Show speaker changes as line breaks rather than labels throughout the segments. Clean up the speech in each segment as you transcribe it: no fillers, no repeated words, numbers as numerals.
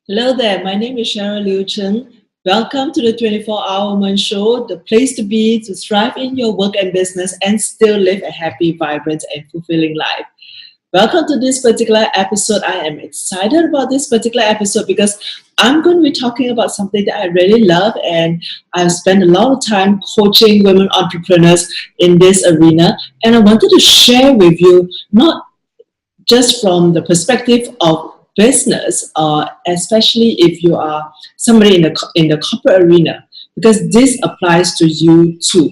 Hello there, my name is CHERYL. Welcome to the 24-Hour Woman Show, the place to be to thrive in your work and business and still live a happy, vibrant, and fulfilling life. Welcome to this particular episode. I am excited about this particular episode because I'm going to be talking about something that I really love, and I've spent a lot of time coaching women entrepreneurs in this arena. And I wanted to share with you not just from the perspective of business, especially if you are somebody in the corporate arena, because this applies to you too.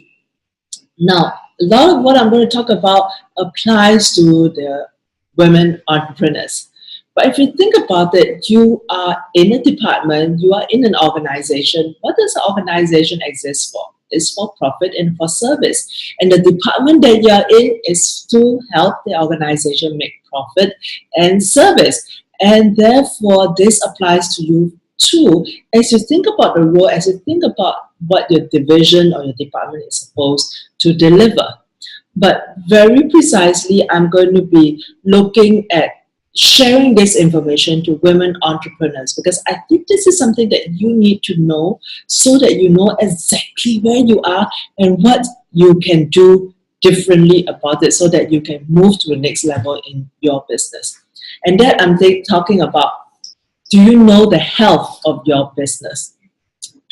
Now, a lot of what I'm going to talk about applies to the women entrepreneurs. But if you think about it, you are in a department, you are in an organization. What does an organization exist for? It's for profit and for service. And the department that you're in is to help the organization make profit and service. And therefore, this applies to you too. As you think about the role, as you think about what your division or your department is supposed to deliver. But very precisely, I'm going to be looking at sharing this information to women entrepreneurs because I think this is something that you need to know so that you know exactly where you are and what you can do differently about it so that you can move to the next level in your business. And that I'm talking about, do you know the health of your business?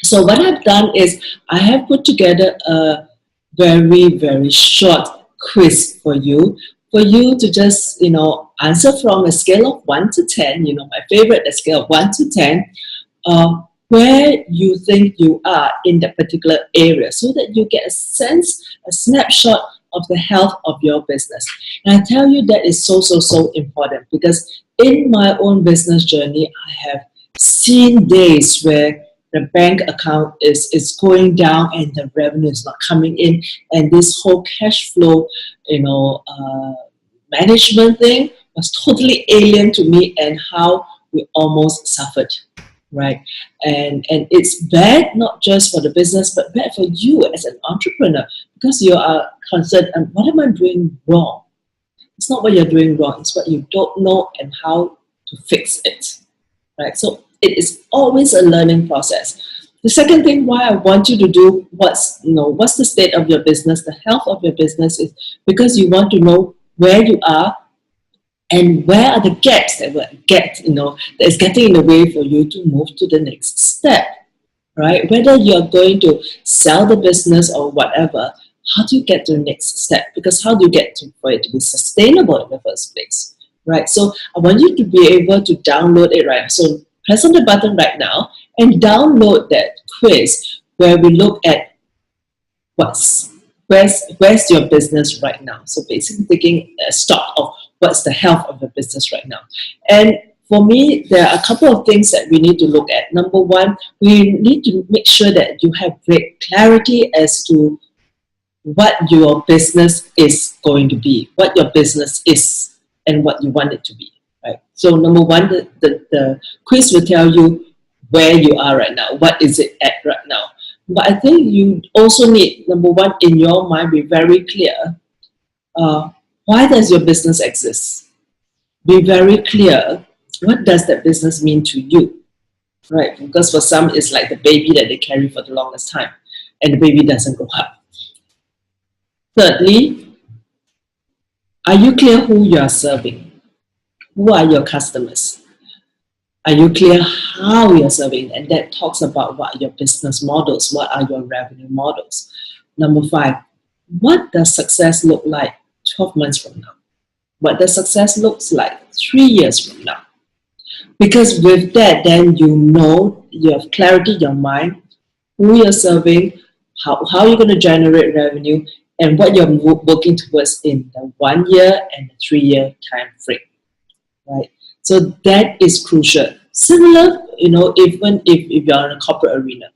So what I've done is I have put together a very, very short quiz for you to just, answer from a scale of 1 to 10, my favorite, a scale of 1 to 10, where you think you are in that particular area so that you get a sense, a snapshot of the health of your business. And I tell you that is so, so, so important because in my own business journey, I have seen days where the bank account is going down and the revenue is not coming in, and this whole cash flow, management thing was totally alien to me, and how we almost suffered, right? And it's bad not just for the business, but bad for you as an entrepreneur because you are concerned, and what am I doing wrong? It's not what you're doing wrong, it's what you don't know and how to fix it, right? So it is always a learning process. The second thing why I want you to do what's the state of your business, the health of your business, is because you want to know where you are and where are the gaps that is getting in the way for you to move to the next step, right? Whether you're going to sell the business or whatever, how do you get to the next step? Because how do you get for it to be sustainable in the first place, right? So I want you to be able to download it right. So press on the button right now and download that quiz where we look at where's your business right now. So basically taking a stock of what's the health of the business right now. And for me, there are a couple of things that we need to look at. Number one, we need to make sure that you have great clarity as to what your business is going to be, what your business is, and what you want it to be. Right. So number one, the quiz will tell you where you are right now. What is it at right now? But I think you also need, number one, in your mind, be very clear. Why does your business exist? Be very clear. What does that business mean to you? Right? Because for some, it's like the baby that they carry for the longest time, and the baby doesn't grow up. Thirdly, are you clear who you are serving? Who are your customers? Are you clear how you're serving? And that talks about what are your business models, what are your revenue models. Number five, what does success look like 12 months from now? What does success look like 3 years from now? Because with that, then you have clarity in your mind, who you're serving, how you're going to generate revenue, and what you're working towards in the 1 year and the 3 year time frame. Right, so that is crucial. Similar, even if you're in a corporate arena,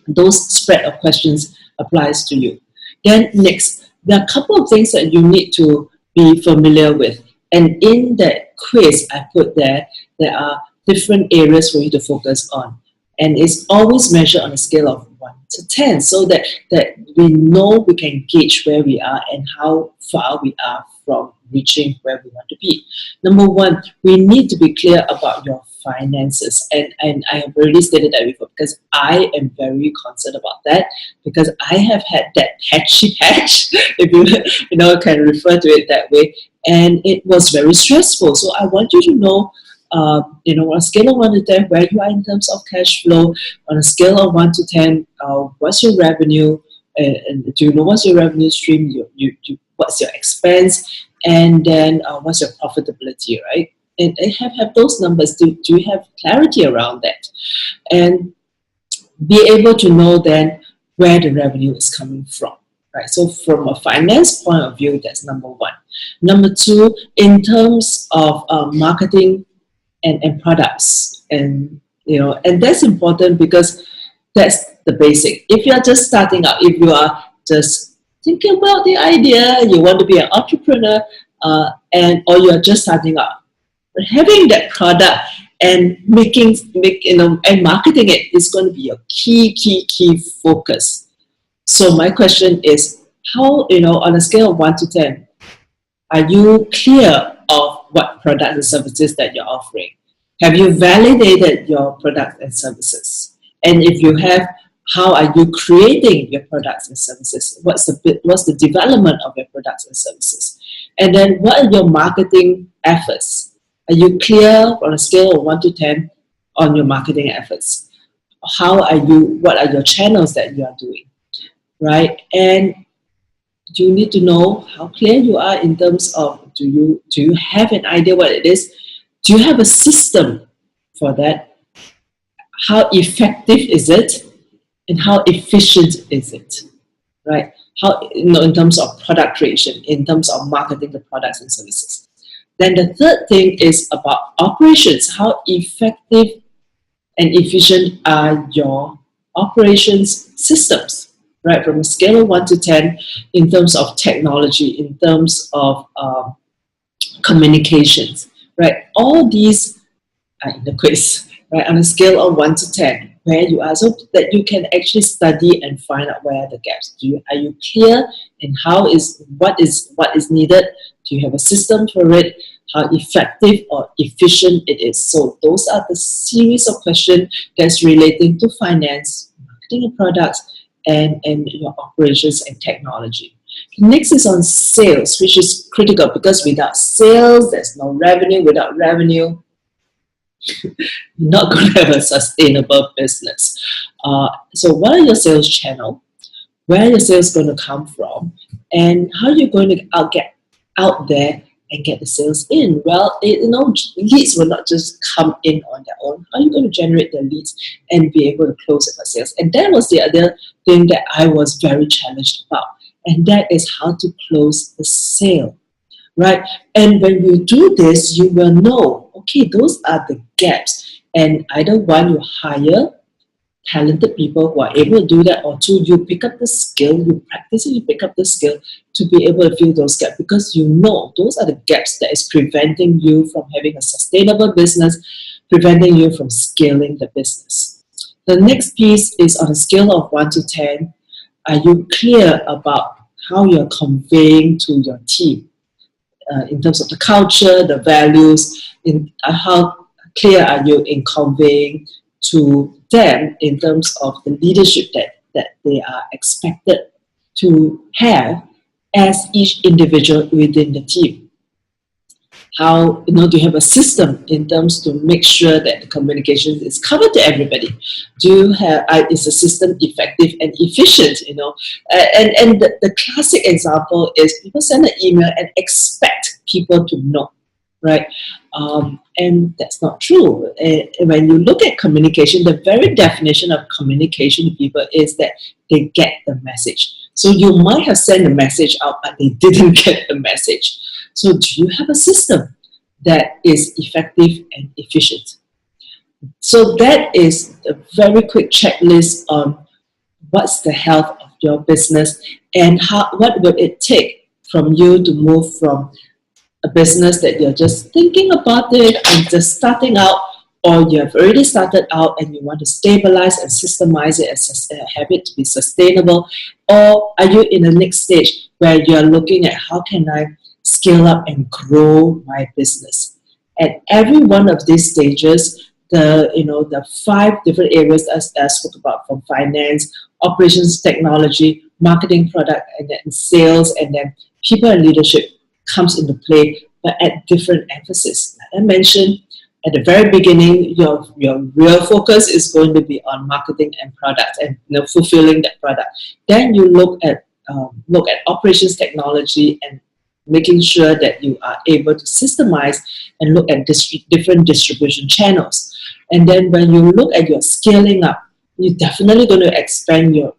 those spread of questions applies to you. Then next, there are a couple of things that you need to be familiar with. And in that quiz I put there are different areas for you to focus on. And it's always measured on a scale of 1 to 10 so that we know we can gauge where we are and how far we are from reaching where we want to be. Number one, we need to be clear about your finances. And I have already stated that before, because I am very concerned about that, because I have had that patchy patch, if you can refer to it that way, and it was very stressful. So I want you to know, on a scale of 1 to 10, where you are in terms of cash flow. On a scale of 1 to 10, what's your revenue? And do you know what's your revenue stream? What's your expense? And then what's your profitability, right? And have those numbers. Do you have clarity around that? And be able to know then where the revenue is coming from, right? So from a finance point of view, that's number one. Number two, in terms of marketing and products, and that's important, because that's the basic. If you're just starting out, if you are just thinking about the idea, you want to be an entrepreneur, or you're just starting out, but having that product and and marketing it is going to be your key focus. So my question is, how, on a scale of 1 to 10, are you clear of what products and services that you're offering? Have you validated your products and services? And if you have, how are you creating your products and services? What's the development of your products and services? And then what are your marketing efforts? Are you clear on a scale of 1 to 10 on your marketing efforts? What are your channels that you are doing, right? And do you need to know how clear you are in terms of, do you have an idea what it is? Do you have a system for that? How effective is it? And how efficient is it, right? How, in terms of product creation, in terms of marketing the products and services. Then the third thing is about operations. How effective and efficient are your operations systems, right? From a scale of 1 to 10, in terms of technology, in terms of communications, right? All these are in the quiz, right? On a scale of 1 to 10, where you are, so that you can actually study and find out where are the gaps. Are you clear in what is needed? Do you have a system for it? How effective or efficient it is? So those are the series of questions that's relating to finance, marketing and products, and your operations and technology. Next is on sales, which is critical, because without sales, there's no revenue. Without revenue, you're not going to have a sustainable business. So what are your sales channel? Where are your sales going to come from? And how are you going to get out there and get the sales in? Well, leads will not just come in on their own. How are you going to generate the leads and be able to close it for sales? And that was the other thing that I was very challenged about. And that is how to close the sale, right? And when you do this, you will know, okay, those are the gaps. And either one, you hire talented people who are able to do that, or two, you pick up the skill, you practice and you pick up the skill to be able to fill those gaps, because you know those are the gaps that is preventing you from having a sustainable business, preventing you from scaling the business. The next piece is on a scale of 1 to 10, are you clear about how you're conveying to your team in terms of the culture, the values, how clear are you in conveying to them in terms of the leadership that they are expected to have as each individual within the team? How, do you have a system in terms to make sure that the communication is covered to everybody? Do you have, is the system effective and efficient, And the classic example is people send an email and expect people to know, right? And that's not true. When you look at communication, the very definition of communication to people is that they get the message. So you might have sent a message out, but they didn't get the message. So do you have a system that is effective and efficient? So that is a very quick checklist on what's the health of your business, and what will it take from you to move from a business that you're just thinking about it and just starting out, or you have already started out and you want to stabilize and systemize it and have it to be sustainable, or are you in the next stage where you're looking at how can I scale up and grow my business? At every one of these stages, the 5 different areas as I spoke about, from finance, operations, technology, marketing, product, and then sales, and then people and leadership comes into play, but at different emphasis. Like I mentioned at the very beginning, your real focus is going to be on marketing and product, and fulfilling that product. Then you look at operations, technology, and making sure that you are able to systemize and look at different distribution channels. And then when you look at your scaling up, you're definitely going to expand your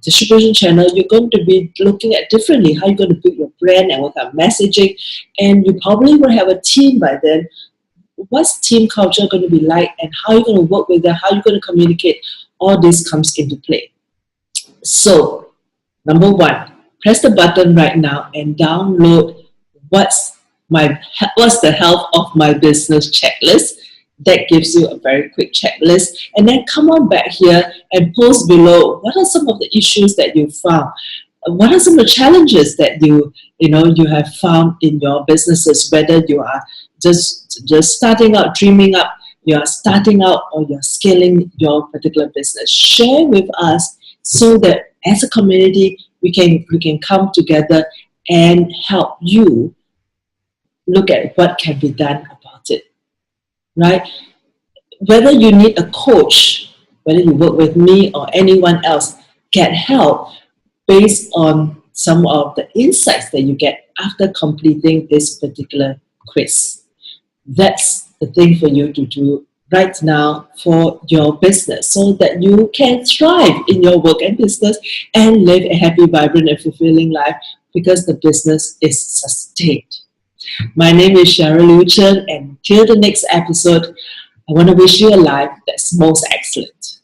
distribution channel. You're going to be looking at differently how you're going to build your brand and what kind of messaging. And you probably will have a team by then. What's team culture going to be like, and how you're going to work with them, how you're going to communicate. All this comes into play. So, number one, press the button right now and download what's the health of my business checklist. That gives you a very quick checklist. And then come on back here and post below, what are some of the issues that you found? What are some of the challenges that you have found in your businesses, whether you are just starting out, dreaming up, you are starting out, or you're scaling your particular business. Share with us so that as a community, we can come together and help you look at what can be done about it, right? Whether you need a coach, whether you work with me or anyone else, get help based on some of the insights that you get after completing this particular quiz. That's the thing for you to do right now for your business, so that you can thrive in your work and business and live a happy, vibrant, and fulfilling life, because the business is sustained. My name is CHERYL, and till the next episode, I want to wish you a life that's most excellent.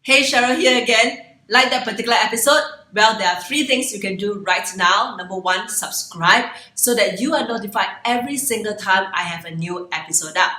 Hey, CHERYL here again. Like that particular episode? Well, there are 3 things you can do right now. Number 1, subscribe so that you are notified every single time I have a new episode up.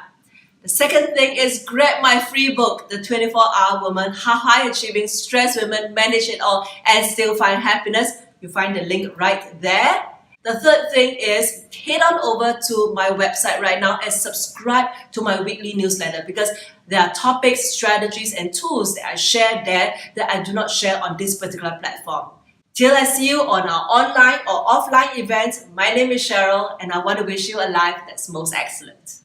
The second thing is grab my free book, The 24-Hour Woman, How High Achieving Stress Women Manage It All and Still Find Happiness. You find the link right there. The third thing is head on over to my website right now and subscribe to my weekly newsletter, because there are topics, strategies, and tools that I share there that I do not share on this particular platform. Till I see you on our online or offline events, my name is CHERYL, and I want to wish you a life that's most excellent.